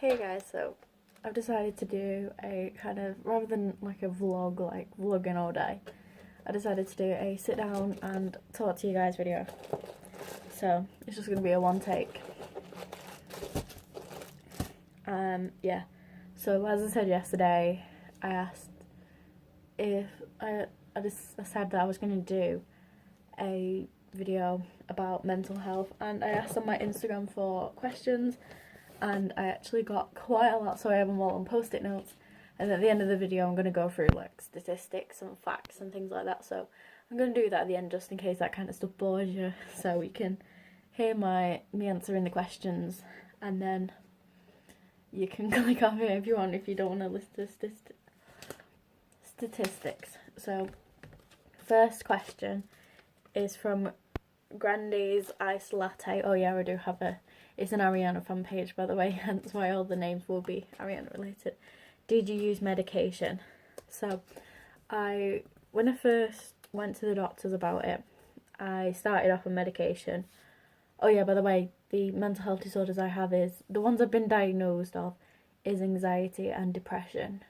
Hey guys, so I've decided to do a kind of, rather than like a vlog, like vlogging all day, I decided to do a sit down and talk to you guys video. So it's just going to be a one take. Yeah. So as I said yesterday, I asked if I said that I was going to do a video about mental health, and I asked on my Instagram for questions, and I actually got quite a lot, so I have them all on post-it notes. And at the end of the video I'm going to go through like statistics and facts and things like that, so I'm going to do that at the end just in case that kind of stuff bores you, so you can hear me answering the questions, and then you can click off it if you want, if you don't want to listen to statistics. So first question is from Grandy's Iced Latte. Oh yeah, I do have it's an Ariana fan page, by the way, hence why all the names will be Ariana related. Did you use medication? So when I first went to the doctors about it, I started off on medication. Oh yeah, by the way, the mental health disorders I have is, the ones I've been diagnosed of, is anxiety and depression.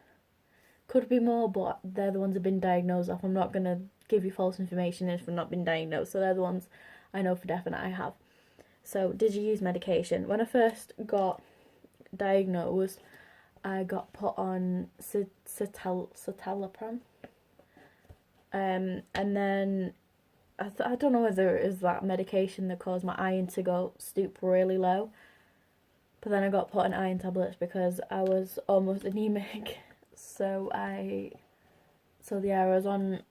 Could be more, but they're the ones I've been diagnosed of. I'm not going to give you false information if I've not been diagnosed, so they're the ones I know for definite I have. So, did you use medication? When I first got diagnosed, I got put on citalopram. And then I don't know whether it was that medication that caused my iron to stoop really low. But then I got put on iron tablets because I was almost anemic. So I was on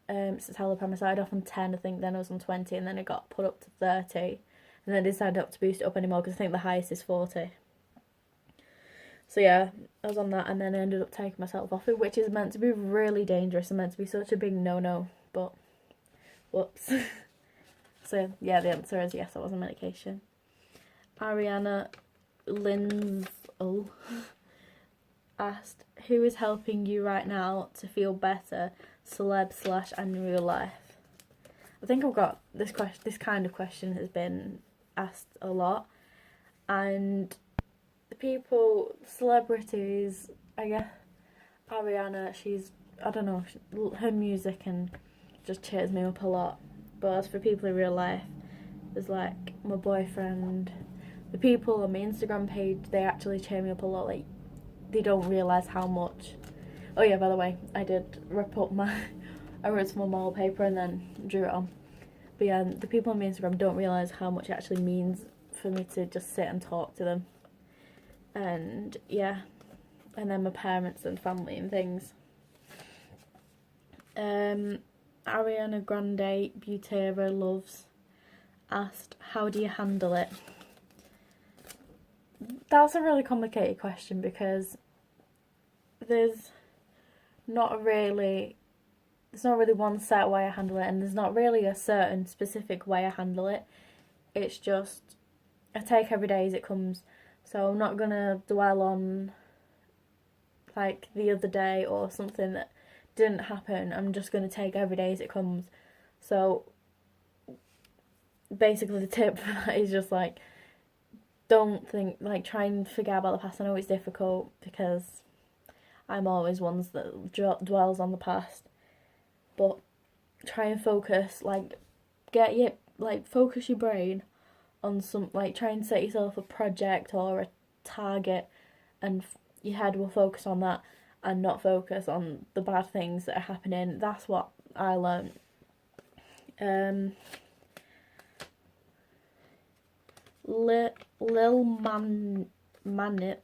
citalopram. I started off on 10, I think, then I was on 20, and then it got put up to 30. And then I decided not to boost it up anymore because I think the highest is 40. So yeah, I was on that, and then I ended up taking myself off it, which is meant to be really dangerous and meant to be such a big no-no, but whoops. So yeah, the answer is yes, I was on medication. Ariana Linzel asked, who is helping you right now to feel better, celeb / and real life? I think I've got this kind of question has been asked a lot, and the people, celebrities, I guess Ariana, I don't know, her music and just cheers me up a lot. But as for people in real life, there's like my boyfriend, the people on my Instagram page, they actually cheer me up a lot. Like, they don't realise how much. Oh yeah, by the way, I did rip up I wrote some more wallpaper and then drew it on. But yeah, the people on my Instagram don't realise how much it actually means for me to just sit and talk to them. And yeah, and then my parents and family and things. Ariana Grande Butera Loves asked, how do you handle it? That's a really complicated question because there's not really one set way I handle it, and there's not really a certain specific way I handle it. It's just I take every day as it comes. So I'm not gonna dwell on like the other day or something that didn't happen. I'm just gonna take every day as it comes. So basically the tip for that is just like, don't think, like, try and forget about the past. I know it's difficult because I'm always one that dwells on the past, but try and focus, like, focus your brain on try and set yourself a project or a target, and your head will focus on that and not focus on the bad things that are happening. That's what I learned. Lil Manitz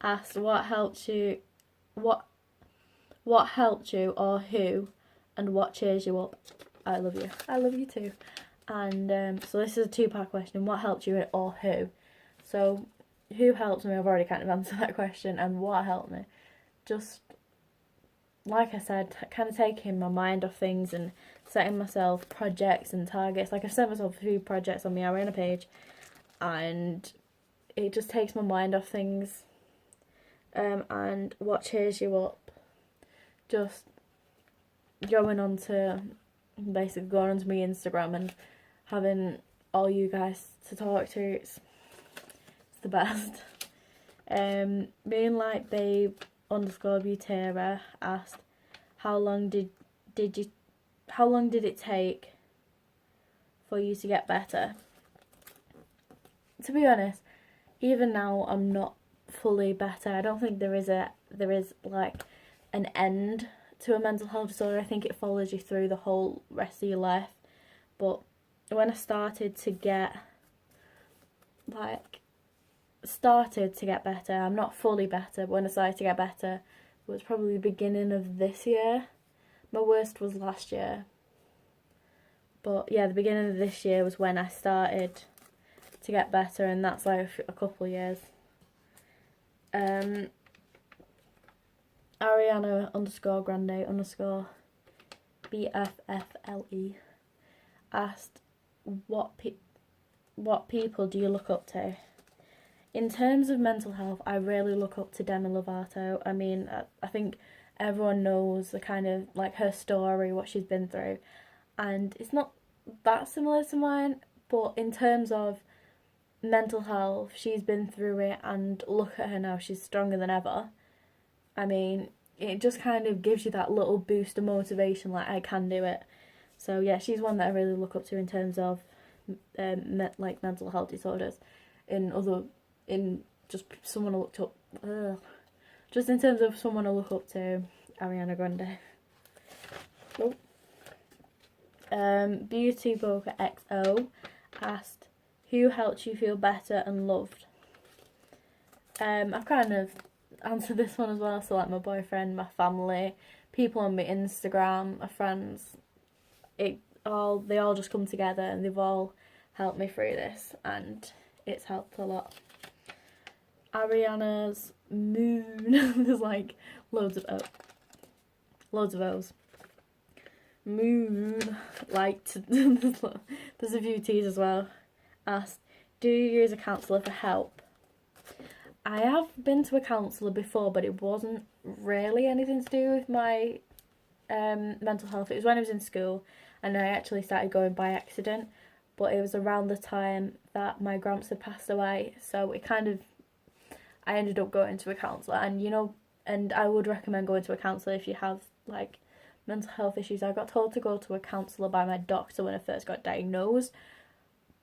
asked, what helped you or who, and what cheers you up? I love you. I love you too. And so this is a two-part question. What helped you or who? So who helped me, I've already kind of answered that question, and what helped me, just like I said, kind of taking my mind off things and setting myself projects and targets. Like, I've set myself a few projects on my Ariana page, and it just takes my mind off things. And what cheers you up? Just going onto my Instagram and having all you guys to talk to. the best. Being like babe underscore Butera asked, how long did it take for you to get better? To be honest, even now I'm not fully better. I don't think there is like an end to a mental health disorder. I think it follows you through the whole rest of your life. But when I started to get better, I'm not fully better, but when I started to get better, it was probably the beginning of this year. My worst was last year. But yeah, the beginning of this year was when I started to get better, and that's like a couple of years. Ariana underscore Grande underscore BFFLE asked, what people do you look up to? In terms of mental health, I really look up to Demi Lovato. I mean, I think everyone knows the kind of, like, her story, what she's been through. And it's not that similar to mine, but in terms of mental health, she's been through it, and look at her now, she's stronger than ever. I mean, it just kind of gives you that little boost of motivation, like, I can do it. So yeah, she's one that I really look up to in terms of like mental health disorders. In just someone I looked up, just in terms of someone I look up to, Ariana Grande. Beauty Broker XO asked, who helped you feel better and loved? I've kind of answered this one as well. So like my boyfriend, my family, people on my Instagram, my friends, they all just come together, and they've all helped me through this, and it's helped a lot. Ariana's moon, there's like loads of O's. Moon, like, there's a few T's as well. Asked, do you use a counsellor for help? I have been to a counsellor before, but it wasn't really anything to do with my mental health. It was when I was in school, and I actually started going by accident, but it was around the time that my gramps had passed away, so I ended up going to a counsellor. And I would recommend going to a counsellor if you have like mental health issues. I got told to go to a counsellor by my doctor when I first got diagnosed,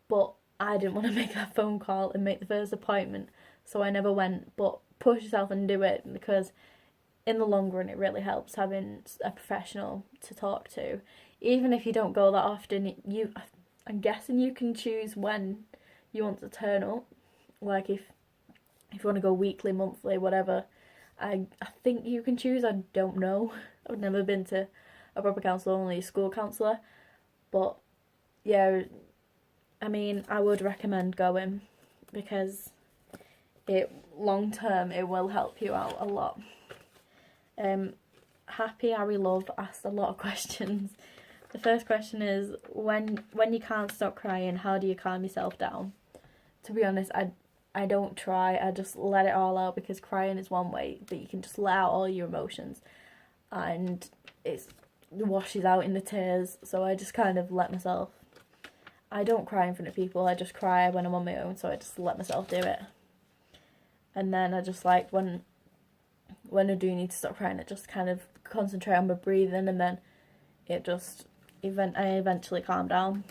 but I didn't want to make that phone call and make the first appointment, so I never went. But push yourself and do it, because in the long run it really helps having a professional to talk to. Even if you don't go that often, I'm guessing you can choose when you want to turn up. Like if you want to go weekly, monthly, whatever. I think you can choose. I don't know. I've never been to a proper counsellor, only a school counsellor. But yeah, I mean, I would recommend going, because long term it will help you out a lot. Happy Harry Love asked a lot of questions. The first question is, when you can't stop crying, how do you calm yourself down? To be honest, I don't try. I just let it all out, because crying is one way that you can just let out all your emotions, and it washes out in the tears. So I just kind of let myself. I don't cry in front of people. I just cry when I'm on my own. So I just let myself do it. And then I just like when I do need to stop crying, I just kind of concentrate on my breathing, and then I eventually calm down.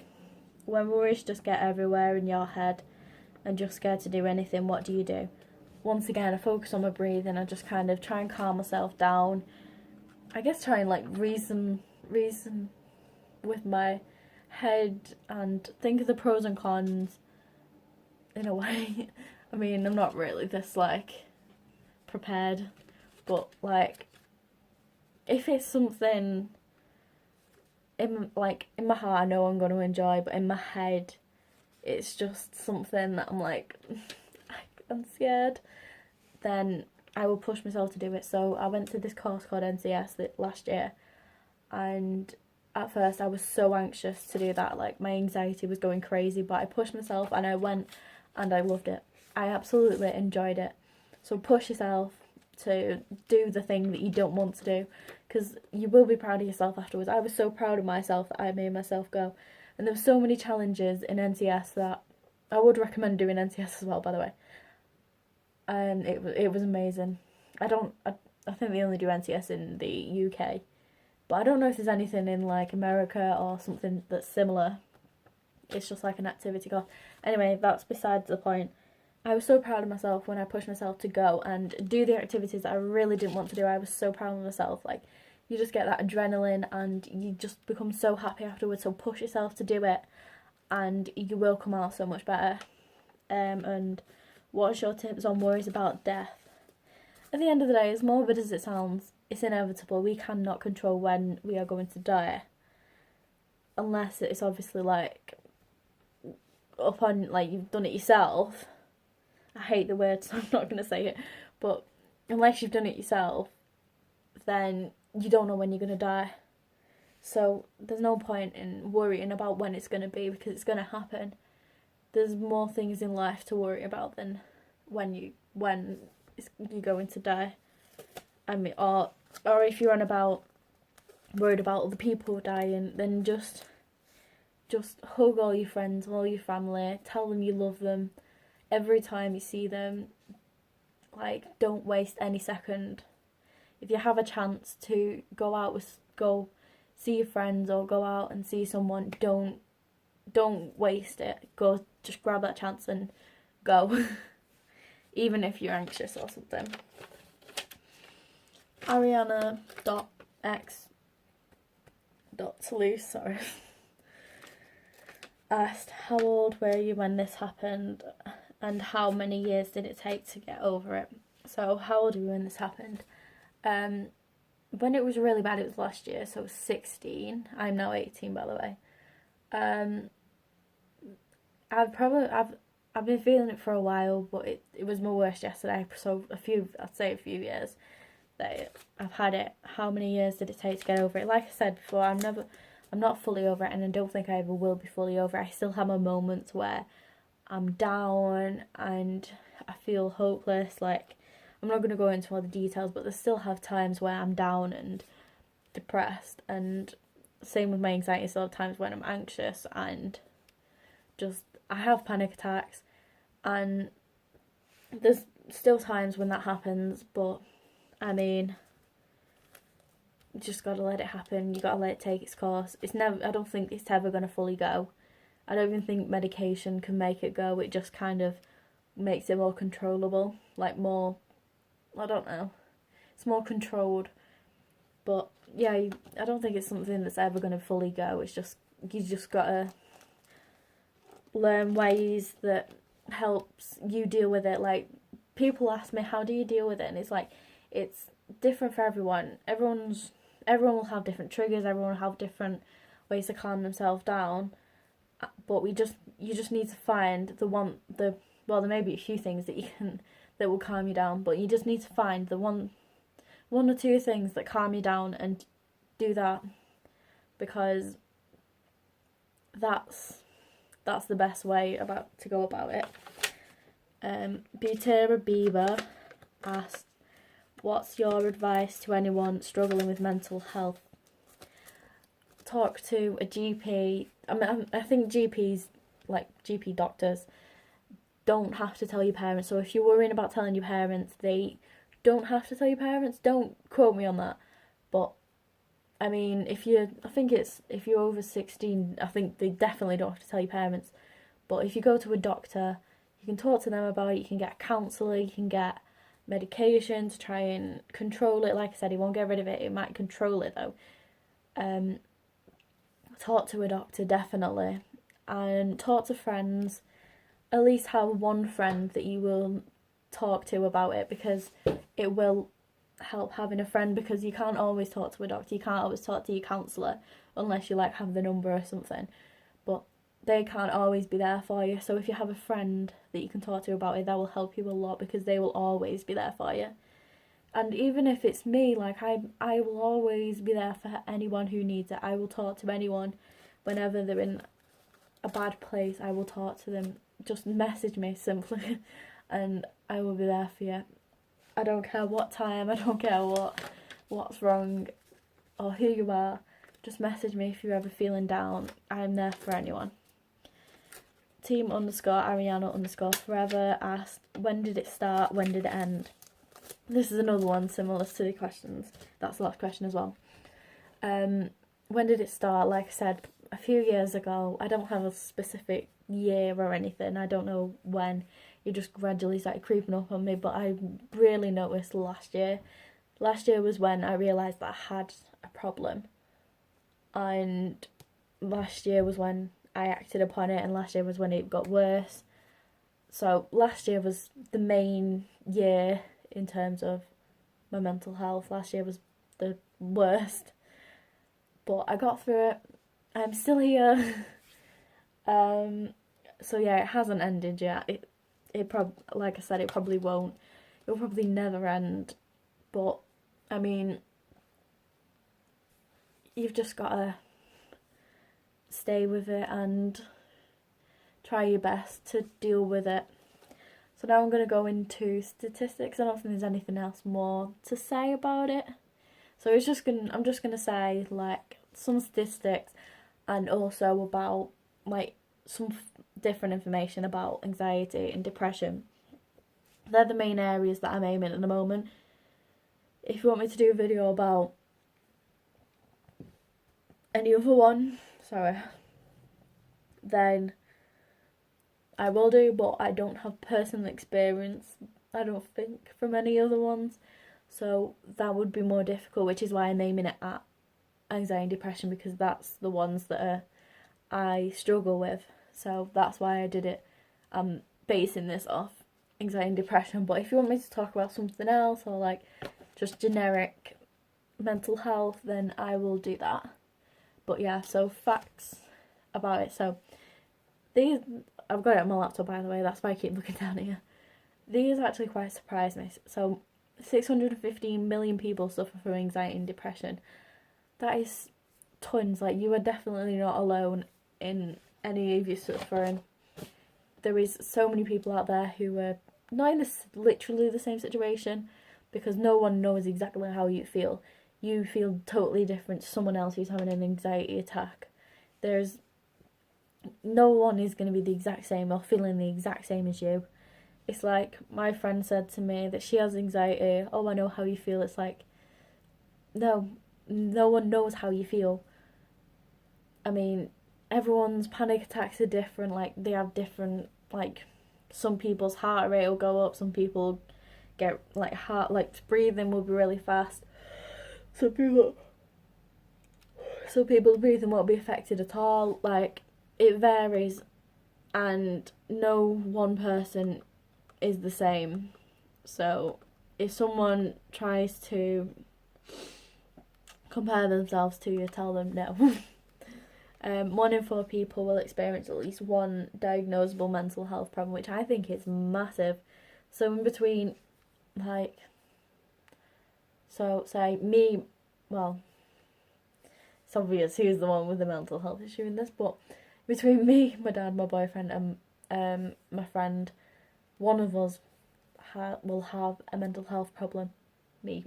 When worries just get everywhere in your head and you're scared to do anything, what do you do? Once again, I focus on my breathing. I just kind of try and calm myself down. I guess try and like reason with my head and think of the pros and cons in a way. I mean, I'm not really this like prepared, but like if it's something in my heart I know I'm going to enjoy, but in my head it's just something that I'm like I'm scared, then I will push myself to do it. So I went to this course called NCS last year, and at first I was so anxious to do that, like my anxiety was going crazy, but I pushed myself and I went, and I loved it. I absolutely enjoyed it. So push yourself to do the thing that you don't want to do, because you will be proud of yourself afterwards. I was so proud of myself that I made myself go, and there were so many challenges in NCS that I would recommend doing NCS as well, by the way. and it was amazing. I think they only do NCS in the UK, but I don't know if there's anything in like America or something that's similar. It's just like an activity course. Anyway, that's besides the point. I was so proud of myself when I pushed myself to go and do the activities that I really didn't want to do. I was so proud of myself. Like, you just get that adrenaline and you just become so happy afterwards. So push yourself to do it and you will come out so much better. And what's your tips on worries about death? At the end of the day, as morbid as it sounds, it's inevitable. We cannot control when we are going to die. Unless it's obviously like upon, like, you've done it yourself. I hate the word, so I'm not going to say it. But unless you've done it yourself, then you don't know when you're going to die. So there's no point in worrying about when it's going to be, because it's going to happen. There's more things in life to worry about than when you're going to die. I mean, or if you're worried about other people dying, then just hug all your friends, all your family, tell them you love them every time you see them. Like, don't waste any second. If you have a chance to go see your friends or go out and see someone, don't waste it. Just grab that chance and go. Even if you're anxious or something. Ariana.x.Toulouse, sorry, asked, how old were you when this happened and how many years did it take to get over it? So, how old were you when this happened? When it was really bad, it was last year, so I was 16. I'm now 18, by the way. I've been feeling it for a while, but it was my worst yesterday. So I'd say a few years that I've had it. How many years did it take to get over it? Like I said before, I'm not fully over it, and I don't think I ever will be fully over it. I still have my moments where I'm down and I feel hopeless. Like, I'm not going to go into all the details, but I still have times where I'm down and depressed, and same with my anxiety. I still have times when I'm anxious and I have panic attacks, and there's still times when that happens, but I mean, you just gotta let it happen. You gotta let it take its course. I don't think it's ever gonna fully go. I don't even think medication can make it go. It just kind of makes it more controllable, like more, I don't know, it's more controlled. But yeah, I don't think it's something that's ever gonna fully go. It's just, you just gotta learn ways that helps you deal with it. Like, people ask me, how do you deal with it? And it's like, it's different for everyone. Everyone will have different triggers. Everyone will have different ways to calm themselves down. But you just need to find there may be a few things that will calm you down, but you just need to find the one or two things that calm you down and do that, because that's the best way to go about it. Butera Bieber asked, what's your advice to anyone struggling with mental health? Talk to a GP. I think GPs, like GP doctors, don't have to tell your parents. So if you're worrying about telling your parents, they don't have to tell your parents. Don't quote me on that. But I mean, if you're over 16, I think they definitely don't have to tell your parents. But if you go to a doctor, you can talk to them about it. You can get a counsellor. You can get medication to try and control it. Like I said, it won't get rid of it. It might control it though. Talk to a doctor, definitely. And talk to friends. At least have one friend that you will talk to about it, because it will help having a friend, because you can't always talk to a doctor. You can't always talk to your counsellor unless you like have the number or something. But they can't always be there for you. So if you have a friend that you can talk to about it, that will help you a lot, because they will always be there for you. And even if it's me, like I will always be there for anyone who needs it. I will talk to anyone whenever they're in a bad place. I will talk to them. Just message me simply and I will be there for you. I don't care what time, I don't care what's wrong or who you are. Just message me if you're ever feeling down. I'm there for anyone. team underscore Ariana underscore forever asked, when did it start? When did it end? This is another one similar to the questions. That's the last question as well. When did it start? Like I said, a few years ago. I don't have a specific year or anything. I don't know when. It just gradually started creeping up on me, but I really noticed last year. Last year was when I realised that I had a problem. And last year was when I acted upon it, and last year was when it got worse. So last year was the main year in terms of my mental health. Last year was the worst. But I got through it. I'm still here. So yeah, it hasn't ended yet. It like I said, it probably won't. It'll probably never end. But I mean, you've just gotta stay with it and try your best to deal with it. So now I'm gonna go into statistics. I don't think there's anything else more to say about it. So I'm just gonna say like some statistics and also about like some different information about anxiety and depression. They're the main areas that I'm aiming at the moment. If you want me to do a video about any other one, then I will do, but I don't have personal experience, I don't think, from any other ones. So that would be more difficult, which is why I'm aiming it at anxiety and depression, because that's the ones that I struggle with. So that's why I did it. I'm basing this off anxiety and depression. But if you want me to talk about something else or like just generic mental health, then I will do that. But yeah, so facts about it. So these, I've got it on my laptop by the way, that's why I keep looking down here. These actually quite surprised me. So 615 million people suffer from anxiety and depression. That is tons. Like, you are definitely not alone in any of your suffering. There is so many people out there who are not in literally the same situation, because no one knows exactly how you feel. You feel totally different to someone else who's having an anxiety attack. No one is going to be the exact same or feeling the exact same as you. It's like my friend said to me that she has anxiety. Oh, I know how you feel. It's like, no one knows how you feel. I mean, everyone's panic attacks are different. Like, they have different, like, some people's heart rate will go up, some people get breathing will be really fast. Some people's breathing won't be affected at all. Like, it varies, and no one person is the same. So if someone tries to compare themselves to you, tell them no. 1 in 4 people will experience at least one diagnosable mental health problem, which I think is massive. So in between, like, so say me, well, it's obvious who's the one with the mental health issue in this, but between me, my dad, my boyfriend, and my friend, one of us will have a mental health problem. Me.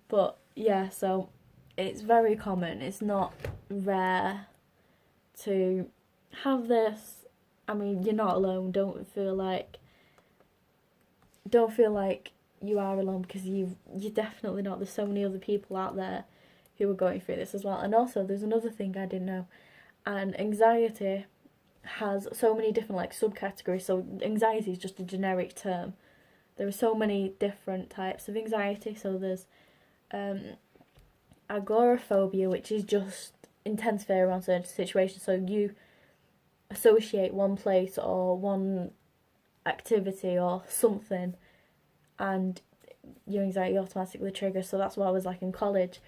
But yeah, so it's very common. It's not rare to have this. I mean, you're not alone. Don't feel like you are alone, because you're definitely not. There's so many other people out there who are going through this as well. And also, there's another thing I didn't know. And anxiety has so many different like subcategories. So anxiety is just a generic term. There are so many different types of anxiety. So there's agoraphobia, which is just intense fear around certain situations. So you associate one place or one activity or something, and your anxiety automatically triggers. So that's what I was like in college.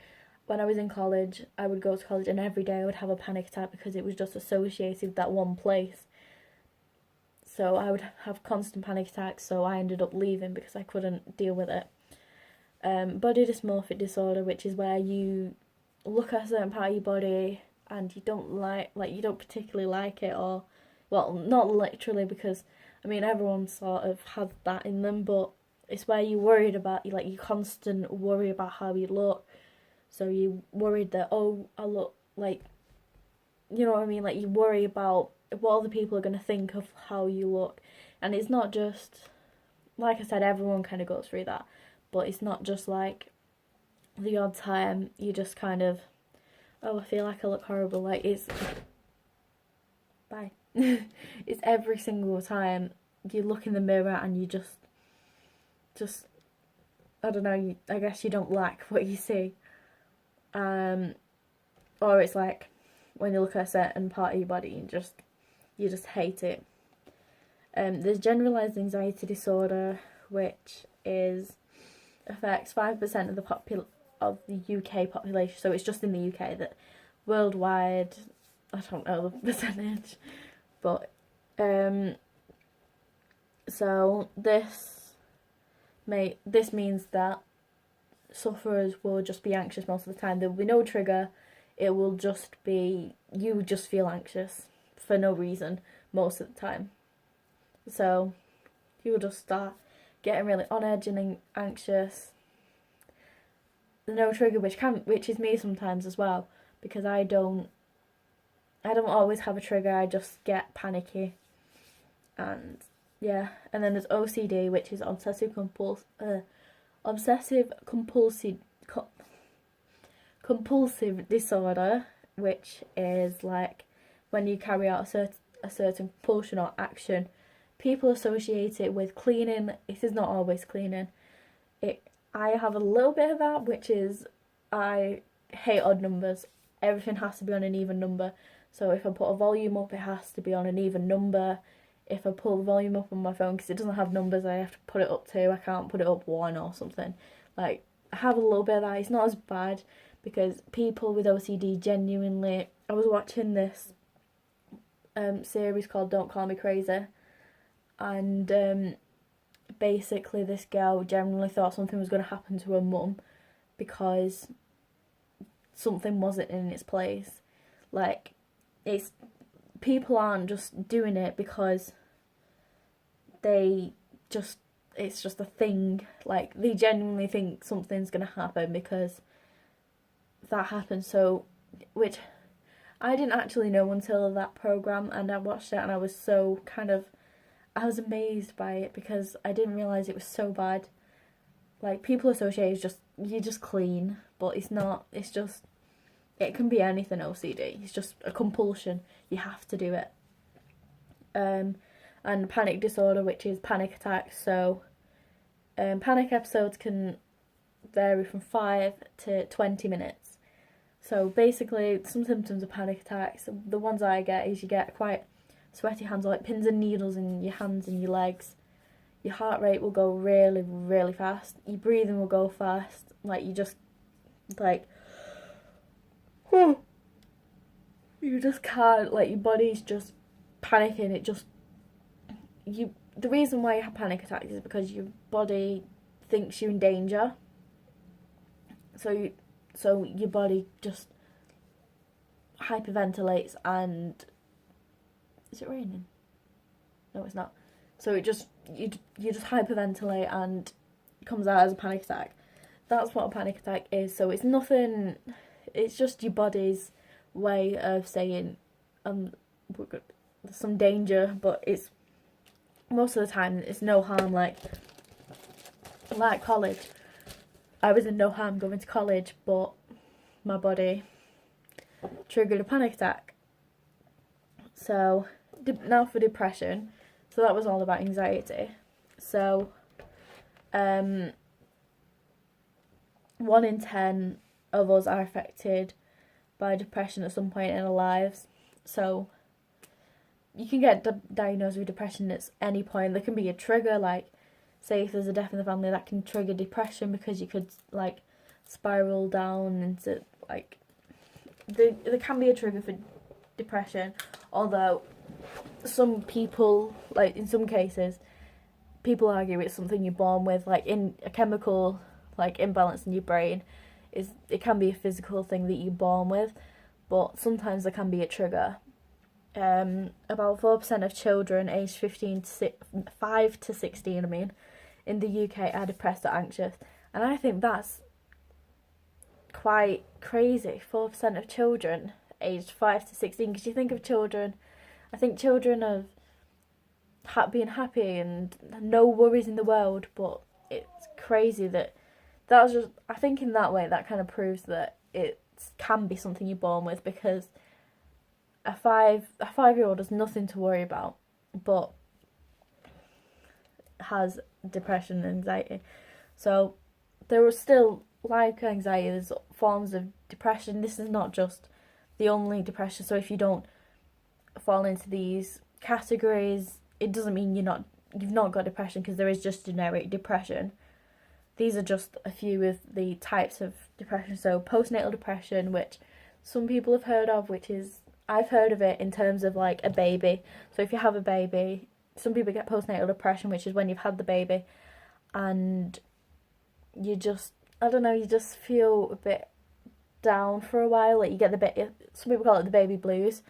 When I was in college, I would go to college and every day I would have a panic attack because it was just associated with that one place. So I would have constant panic attacks, so I ended up leaving because I couldn't deal with it. Body dysmorphic disorder, which is where you look at a certain part of your body and you don't you don't particularly like it, or, well, not literally, because, I mean, everyone sort of has that in them, but it's where you're worried about, you constant worry about how you look. So you worried that, oh, I look like, you know what I mean? Like, you worry about what other people are going to think of how you look. And it's not just, like I said, everyone kind of goes through that, but it's not just like the odd time you just kind of, oh, I feel like I look horrible. Like, it's, bye. It's every single time you look in the mirror and you just, I don't know, I guess you don't like what you see. Or it's like when you look at a certain part of your body and you just hate it. There's generalised anxiety disorder, which affects 5% of the UK population. So it's just in the UK. That worldwide, I don't know the percentage, but so this means that sufferers will just be anxious most of the time. There will be no trigger. It will just be, you just feel anxious for no reason most of the time. So you will just start getting really on edge and anxious. No trigger, which is me sometimes as well, because I don't always have a trigger. I just get panicky, and yeah. And then there's OCD, which is obsessive compulsive disorder, which is like when you carry out a certain compulsion or action. People associate it with cleaning. It is not always cleaning. I have a little bit of that, which is I hate odd numbers. Everything has to be on an even number. So if I put a volume up, it has to be on an even number. If I pull the volume up on my phone, because it doesn't have numbers, I have to put it up 2. I can't put it up 1 or something. Like, I have a little bit of that. It's not as bad, because people with OCD genuinely... I was watching this series called Don't Call Me Crazy, and basically this girl generally thought something was going to happen to her mum because something wasn't in its place. Like, people aren't just doing it because it's just a thing. Like, they genuinely think something's going to happen because that happened. So, which I didn't actually know until that program, and I watched it and I was so I was amazed by it because I didn't realise it was so bad. Like, people associate you just clean, but it's not. It's just, it can be anything, OCD. It's just a compulsion. You have to do it. And panic disorder, which is panic attacks. So panic episodes can vary from 5 to 20 minutes. So basically, some symptoms of panic attacks, the ones I get is you get quite sweaty hands, like pins and needles in your hands and your legs. Your heart rate will go really, really fast. Your breathing will go fast. Like, you just, like, you just can't, like, your body's just panicking. The reason why you have panic attacks is because your body thinks you're in danger. So your body just hyperventilates and... Is it raining? No, it's not. So you just hyperventilate and it comes out as a panic attack. That's what a panic attack is. So it's nothing. It's just your body's way of saying there's some danger, but it's most of the time it's no harm. Like college, I was in no harm going to college, but my body triggered a panic attack. So now for depression. So that was all about anxiety. So 1 in 10 of us are affected by depression at some point in our lives. So you can get diagnosed with depression at any point. There can be a trigger, like say if there's a death in the family, that can trigger depression because you could like spiral down into like there can be a trigger for depression, although some people, like in some cases, people argue it's something you're born with, like in a chemical like imbalance in your brain. It can be a physical thing that you're born with, but sometimes there can be a trigger. About 4% of children aged 5 to 16, in the UK are depressed or anxious, and I think that's quite crazy. 4% of children aged 5 to 16, because you think of children, I think children of being happy and no worries in the world, but it's crazy that's just, I think in that way that kind of proves that it can be something you're born with, because a 5-year-old has nothing to worry about, but has depression and anxiety. So there are still, like anxiety, there's forms of depression. This is not just the only depression. So if you don't fall into these categories, it doesn't mean you've not got depression, because there is just generic depression. These are just a few of the types of depression. So postnatal depression, which some people have heard of, which is, I've heard of it in terms of like a baby. So if you have a baby, some people get postnatal depression, which is when you've had the baby and you just, I don't know, you just feel a bit down for a while. Like you get some people call it the baby blues.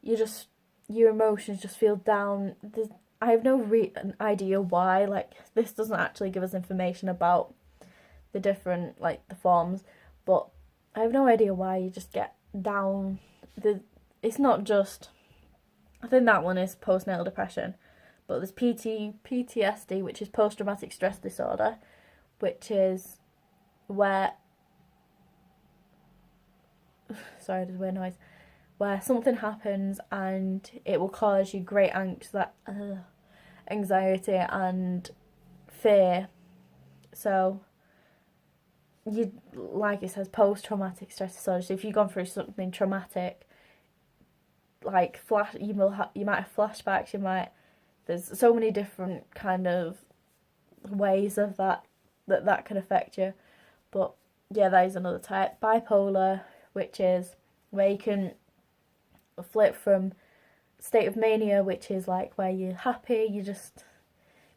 Your emotions just feel down. I have no idea why. Like, this doesn't actually give us information about the different, like, the forms, but I have no idea why you just get down. It's not just, I think that one is postnatal depression, but there's PTSD, which is post-traumatic stress disorder, which is where, sorry, there's a weird noise, where something happens and it will cause you great anxiety and fear. So you, like it says, post-traumatic stress disorder. So if you've gone through something traumatic, like you might have flashbacks. There's so many different kind of ways of that can affect you. But yeah, that is another type. Bipolar, which is where you can flip from state of mania, which is like where you're happy,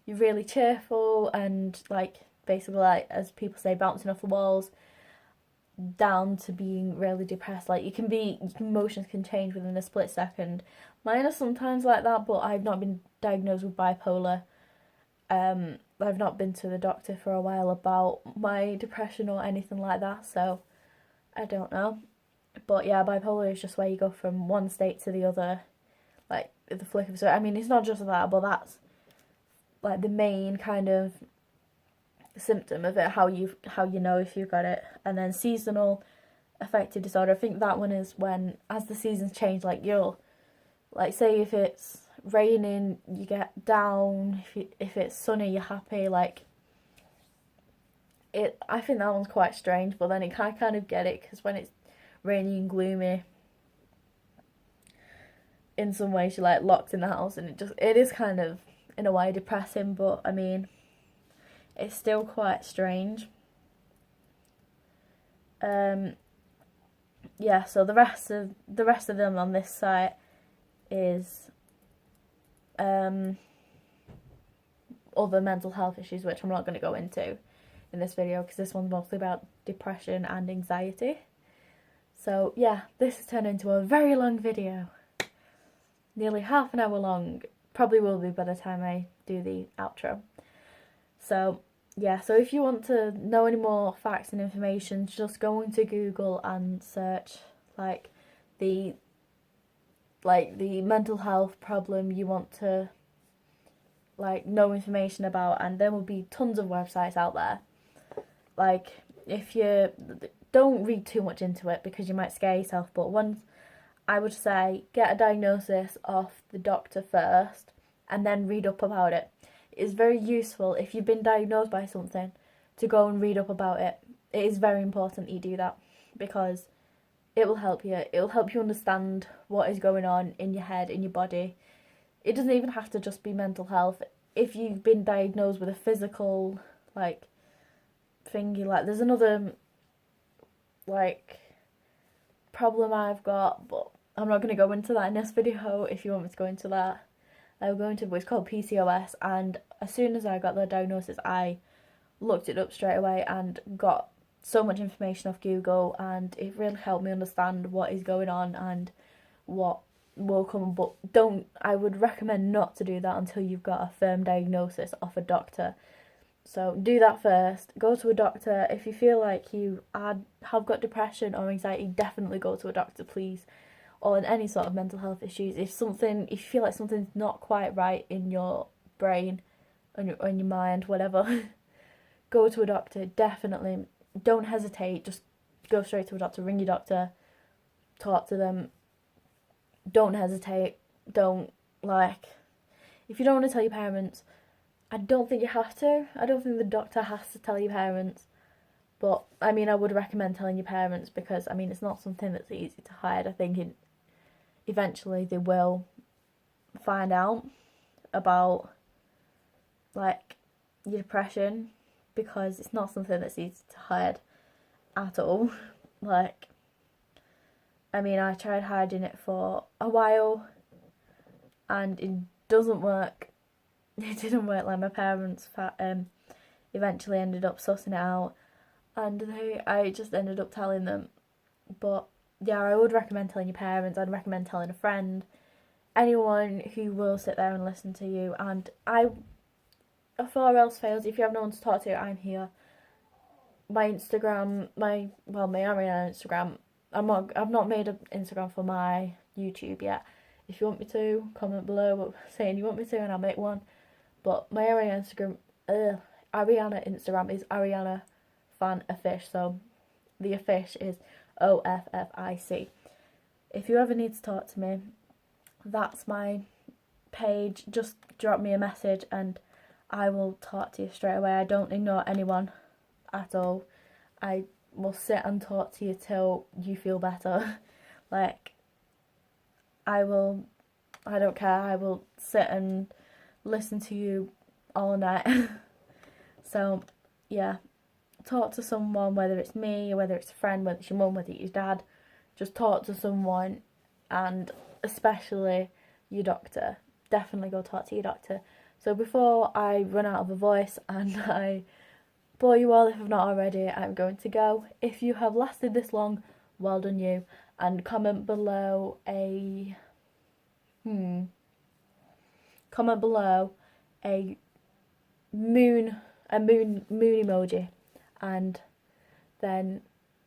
you're really cheerful and like basically, like as people say, bouncing off the walls, down to being really depressed. Like emotions can change within a split second. Mine are sometimes like that, but I've not been diagnosed with bipolar. I've not been to the doctor for a while about my depression or anything like that, so I don't know. But yeah, bipolar is just where you go from one state to the other, like the flick of a switch. I mean, it's not just that, but that's like the main kind of symptom of it, how you know if you've got it. And then seasonal affective disorder, I think that one is when, as the seasons change, like you'll, like say if it's raining, you get down, if it's sunny, you're happy, like it. I think that one's quite strange, but then I kind of get it, because when it's rainy and gloomy, in some ways you're like locked in the house, and it is kind of in a way depressing, but I mean, it's still quite strange. Yeah, so the rest of them on this site is other mental health issues, which I'm not going to go into in this video, because this one's mostly about depression and anxiety. So yeah, this has turned into a very long video, nearly half an hour long. Probably will be by the time I do the outro. So yeah, so if you want to know any more facts and information, just go into Google and search like the mental health problem you want to like know information about, and there will be tons of websites out there. Like, if you don't read too much into it because you might scare yourself, but I would say get a diagnosis off the doctor first and then read up about it. It's very useful if you've been diagnosed by something to go and read up about it. It is very important that you do that, because it will help you. It will help you understand what is going on in your head, in your body. It doesn't even have to just be mental health. If you've been diagnosed with a physical, like, thingy, like, there's another, like, problem I've got, but I'm not going to go into that in this video. If you want me to go into that, I'll go into what's called PCOS, and as soon as I got the diagnosis, I looked it up straight away and got so much information off Google, and it really helped me understand what is going on and what will come. But I would recommend not to do that until you've got a firm diagnosis off a doctor. So do that first. Go to a doctor. If you feel like you have got depression or anxiety, definitely go to a doctor, please. or in any sort of mental health issues, if you feel like something's not quite right in your brain, or in your mind, whatever, go to a doctor, definitely. Don't hesitate, just go straight to a doctor, ring your doctor, talk to them. Don't hesitate, don't, like, if you don't want to tell your parents, I don't think you have to. I don't think the doctor has to tell your parents. But, I mean, I would recommend telling your parents because, I mean, it's not something that's easy to hide. I think eventually they will find out about, like, your depression because it's not something that's easy to hide at all. Like, I mean, I tried hiding it for a while and it doesn't work. It didn't work. Like, my parents eventually ended up sussing it out, and I just ended up telling them. But yeah, I would recommend telling your parents. I'd recommend telling a friend, anyone who will sit there and listen to you. And if all else fails, if you have no one to talk to, I'm here. My Instagram, my Ariana Instagram. I've not made an Instagram for my YouTube yet. If you want me to, comment below saying you want me to, and I'll make one. But my Ariana Instagram is Ariana Fan Offish. So the Offish is OFFIC. If you ever need to talk to me, that's my page. Just drop me a message and I will talk to you straight away. I don't ignore anyone at all. I will sit and talk to you till you feel better. Like, I don't care. I will sit and listen to you all night. So, yeah, talk to someone, whether it's me, whether it's a friend, whether it's your mum, whether it's your dad. Just talk to someone, and especially your doctor. Definitely go talk to your doctor. So before I run out of a voice and I bore you all, if I've not already, I'm going to go. If you have lasted this long, well done you. And comment below a moon emoji, and then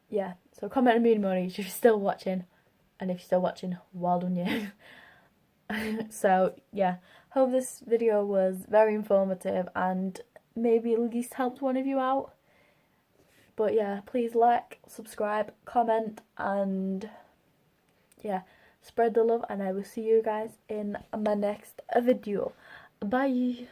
yeah, so comment a moon emoji if you're still watching, and if you're still watching, well done you. So yeah, hope this video was very informative and maybe at least helped one of you out. But yeah, please like, subscribe, comment, and yeah, spread the love, and I will see you guys in my next video. Bye.